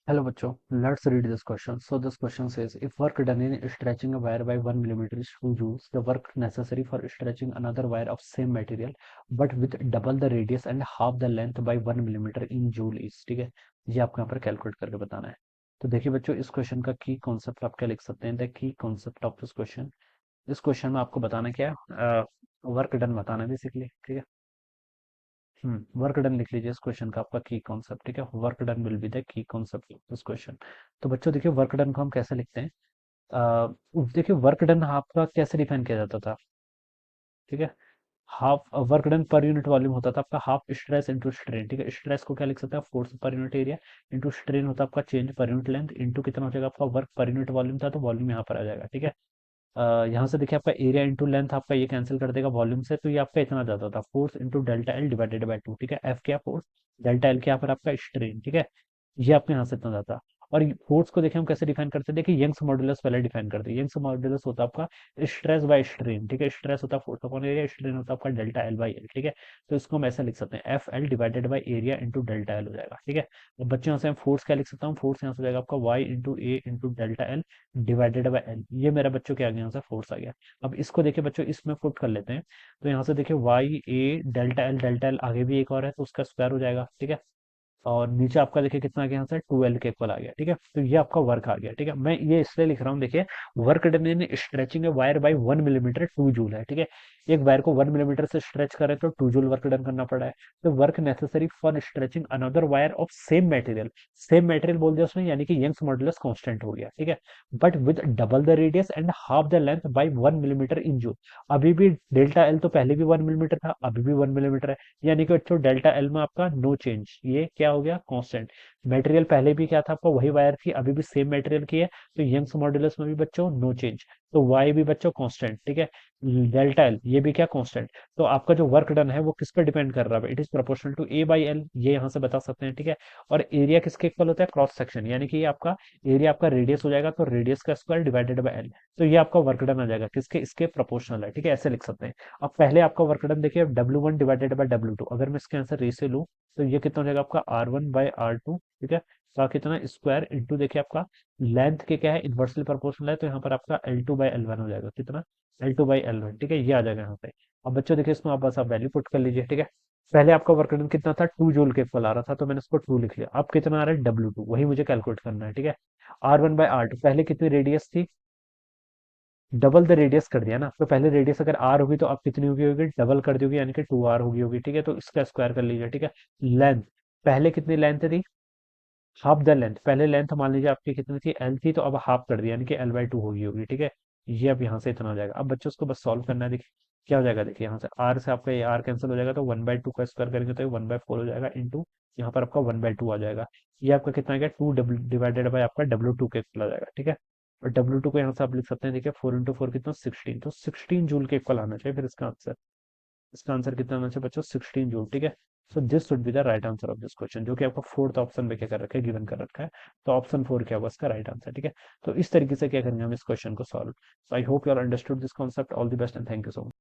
Hello बच्चों, let's read this question. So this question says, if work done in stretching a wire by 1 millimeter is 2 joules, the work necessary for stretching another wire of same material but with double the radius and half the length by 1 millimeter in joule is, ठीक है। ये आपको यहाँ पर calculate करके बताना है। तो देखिए बच्चों, इस क्वेश्चन का की कॉन्सेप्ट आप क्या लिख सकते हैं, the key concept of this question. इस क्वेश्चन में आपको बताना क्या है, वर्क डन बताना है बेसिकली, ठीक है। वर्क डन लिख लीजिए इस क्वेश्चन का आपका की कॉन्सेप्ट, ठीक है। Work done will be the key concept of this question. तो बच्चों देखिए, वर्क डन को हम कैसे लिखते हैं। देखिए, वर्क डन आपका कैसे डिफाइन किया जाता था, ठीक है। Half work done per unit volume होता था आपका हाफ स्ट्रेस इंटू स्ट्रेन, ठीक है। स्ट्रेस को क्या लिख सकते हैं, force per unit area into strain होता है आपका change per unit length into कितना हो जाएगा आपका वर्क पर यूनिट वॉल्यूम था, तो वॉल्यूम यहाँ पर आ जाएगा, ठीक है। यहाँ से देखिए आपका एरिया इंटू लेंथ आपका ये कैंसिल कर देगा वॉल्यूम से, तो ये आपका इतना जाता था force into delta L divided by 2, ठीक है। एफ क्या फोर्स, डेल्टा एल क्या यहाँ पर आपका स्ट्रेन, ठीक है। ये आपके यहाँ से इतना जाता। और फोर्स को देखिए हम कैसे डिफाइन करते हैं, देखिए यंग्स मॉडुलस पहले डिफाइन करते हैं। यंग्स मॉडुलस होता है आपका स्ट्रेस बाय स्ट्रेन, ठीक है। स्ट्रेस होता है फोर्स अपॉन एरिया, स्ट्रेन होता है आपका डेल्टा एल बाई एल, ठीक है। तो इसको हम ऐसे लिख सकते हैं, F L divided by area into delta L हो जाएगा, ठीक है। अब बच्चों यहाँ से हम फोर्स क्या लिख सकता हूँ, फोर्स यहाँ से हो जाएगा आपका Y into A into delta L divided by L. ये मेरा बच्चों के आगे यहाँ से फोर्स आ गया। अब इसको देखिए बच्चों, इसमें पुट कर लेते हैं। तो यहाँ से देखिए वाई ए डेल्टा एल आगे भी एक और है, तो उसका स्क्वायर हो जाएगा, ठीक है। और नीचे आपका देखिए कितना आ गया, यहाँ से 2L के इक्वल आ गया, ठीक है। तो ये आपका वर्क आ गया, ठीक है। मैं ये इसलिए लिख रहा हूँ, देखिए work done in stretching a wire by 1 millimetre 2 joule है, ठीक है। एक वायर को 1 मिलीमीटर से स्ट्रेच करें तो 2 जूल वर्क डन करना पड़ा है। तो work necessary for stretching another wire of same material बोल दिया उसने, यानी कि यंग्स मॉडुलस कांस्टेंट हो गया, ठीक है। But with double the radius and half the length bye 1 millimetre in joule. अभी भी डेल्टा एल तो पहले भी 1 मिलीमीटर था, अभी भी 1 मिलीमीटर है, यानी कि बच्चों डेल्टा एल में आपका नो चेंज, ये क्या हो गया, कांस्टेंट। मटेरियल पहले भी क्या था आपका, वही वायर थी, अभी भी सेम मटेरियल की है, तो यंग्स मॉडुलस में भी बच्चों नो चेंज। तो वाई भी बच्चों कांस्टेंट, ठीक है। डेल्टा एल ये भी क्या कांस्टेंट। तो आपका जो वर्क डन है वो किस पर डिपेंड कर रहा है, it is proportional to A by L, ये यहाँ से बता सकते हैं, ठीक है। और एरिया किसके इक्वल होता है, क्रॉस सेक्शन, यानी कि ये आपका एरिया आपका रेडियस हो जाएगा, तो रेडियस का स्क्वायर डिवाइडेड बाई एल। तो ये आपका वर्क डन आ जाएगा किसके, इसके प्रोपोर्शनल है, ठीक है, ऐसे लिख सकते हैं। अब पहले आपका वर्क डन देखिए, W1 डिवाइडेड बाय W2, अगर मैं इसके आंसर रेसे लूँ तो ये कितना हो जाएगा आपका R1 बाय R2, ठीक है। का कितना स्क्वायर इंटू देखिए आपका लेंथ के क्या है, इन्वर्सली प्रोपोर्शनल है, तो यहाँ पर आपका L2 बाई L1 हो जाएगा, कितना L2 बाई L1, ठीक है। ये आ जाएगा यहाँ पे। अब बच्चों देखिए, इसमें आप बस आप वैल्यू पुट कर लीजिए, ठीक है। पहले आपका वर्क डन कितना था, 2 जूल के इक्वल आ रहा था, तो मैंने इसको 2 लिख लिया। अब कितना आ रहा है, W2, वही मुझे कैलकुलेट करना है, ठीक है। R1 बाय R2, पहले कितनी रेडियस थी, डबल द रेडियस कर दिया ना, तो पहले रेडियस अगर आर होगी तो अब कितनी होगी डबल कर दोगे, यानी कि 2R होगी, ठीक है। तो इसका स्क्वायर कर लीजिए, ठीक है। लेंथ, पहले कितनी लेंथ थी, हाफ द लेंथ, पहले लेंथ मान लीजिए आपकी कितनी थी, L थी, तो अब हाफ कर दिया, यानी कि L/2 होगी, ठीक है। ये अब यहाँ से इतना हो जाएगा। अब बच्चों उसको बस सॉल्व करना है, देखिए क्या हो जाएगा, देखिए यहाँ से R से आपका ये R कैंसिल हो जाएगा, तो 1/2 का स्क्वायर करेंगे तो ये 1/4 हो जाएगा, इंटू यहाँ पर आपका 1/2 आ जाएगा। ये आपका कितना आ गया, 2 डिवाइडेड बाई आपका W2 के इक्वल आ जाएगा, ठीक है। और W2 को यहाँ से आप लिख सकते हैं, देखिए 4 into 4 कितना 16, तो 16 जूल के इक्वल आना चाहिए फिर इसका आंसर कितना आना चाहिए बच्चों, 16 जूल, ठीक है। So this should be the right answer of this question, जो कि आपका फोर्थ ऑप्शन में क्या कर रखा है, गिवन कर रखा है। तो ऑप्शन 4 क्या होगा इसका राइट आंसर, ठीक है। तो इस तरीके से क्या करेंगे हम इस क्वेश्चन को solve. So I hope you are understood this concept. All the best and thank you so much.